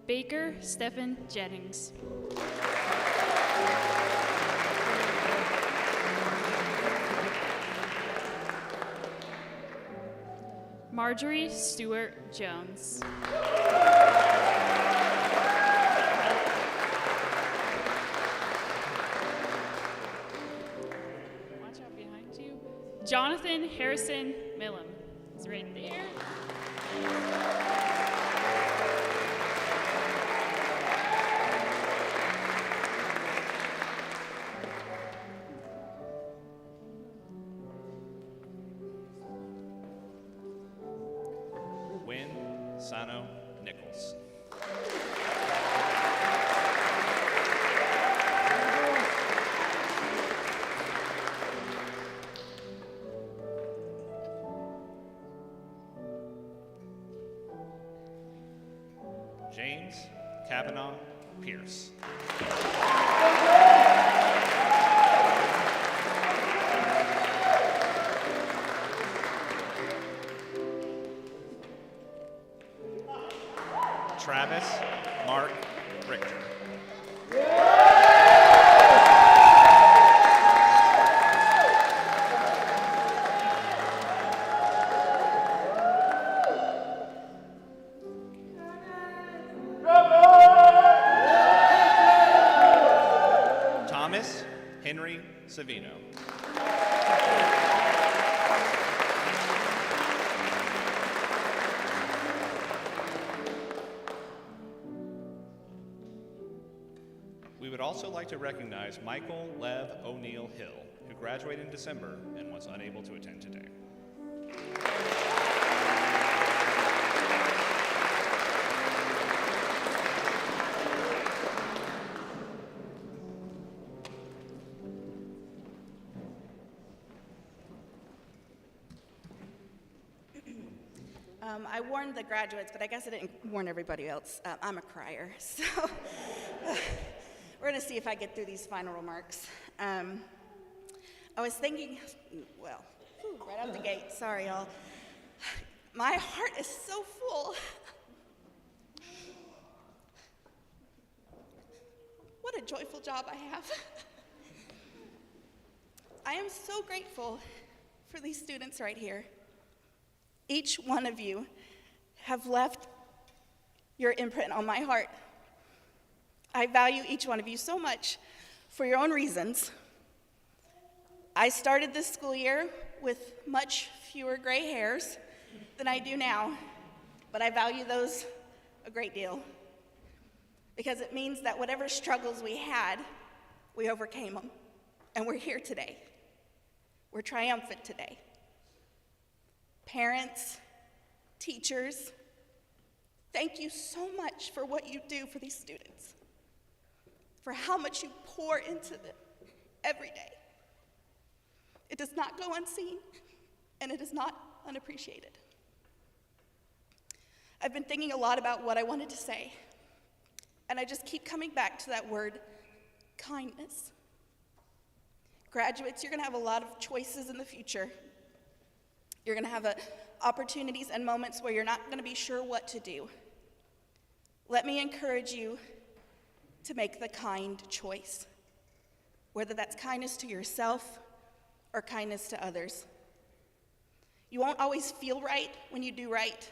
Baker Stephen Jennings. Marjorie Stewart Jones. Watch out behind you. Jonathan Harrison Millam is right there. Wynn Sano Nichols. James Kavanaugh Pierce. Travis Mark Richter. Thomas Henry Savino. We would also like to recognize Michael Lev O'Neill Hill, who graduated in December and was unable to attend today. I warned the graduates, but I guess I didn't warn everybody else. I'm a crier, so we're going to see if I get through these final remarks. I was thinking, well, right out the gate, sorry, y'all. My heart is so full. What a joyful job I have. I am so grateful for these students right here. Each one of you have left your imprint on my heart. I value each one of you so much For your own reasons, I started this school year with much fewer gray hairs than I do now, but I value those a great deal because it means that whatever struggles we had, we overcame them, and we're here today. We're triumphant today. Parents, teachers, thank you so much for what you do for these students, for how much you pour into them every day. It does not go unseen, and it is not unappreciated. I've been thinking a lot about what I wanted to say, and I just keep coming back to that word, kindness. Graduates, you're going to have a lot of choices in the future. You're going to have opportunities and moments where you're not going to be sure what to do. Let me encourage you to make the kind choice, whether that's kindness to yourself or kindness to others. You won't always feel right when you do right,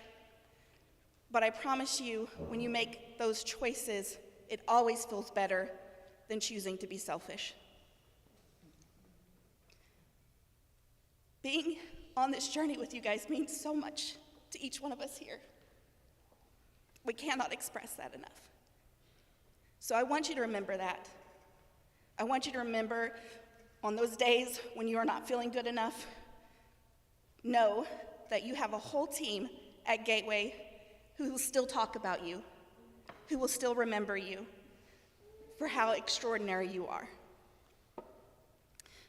but I promise you, when you make those choices, it always feels better than choosing to be selfish. Being on this journey with you guys means so much to each one of us here. We cannot express that enough. So I want you to remember that. I want you to remember on those days when you are not feeling good enough, know that you have a whole team at Gateway who will still talk about you, who will still remember you for how extraordinary you are.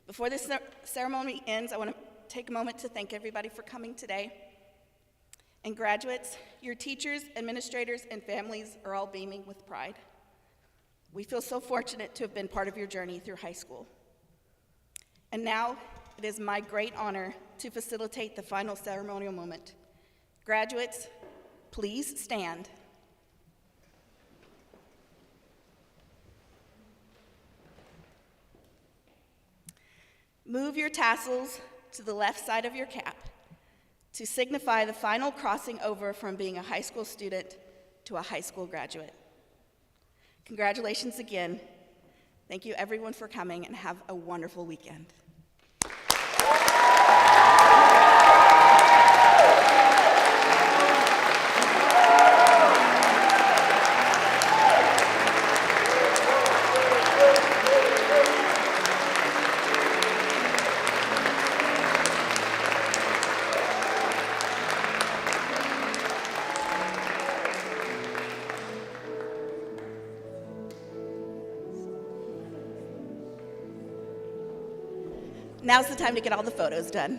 Before this ceremony ends, I want to take a moment to thank everybody for coming today. And graduates, your teachers, administrators, and families are all beaming with pride. We feel so fortunate to have been part of your journey through high school. And now, it is my great honor to facilitate the final ceremonial moment. Graduates, please stand. Move your tassels to the left side of your cap to signify the final crossing over from being a high school student to a high school graduate. Congratulations again. Thank you everyone for coming, and have a wonderful weekend. Now's the time to get all the photos done.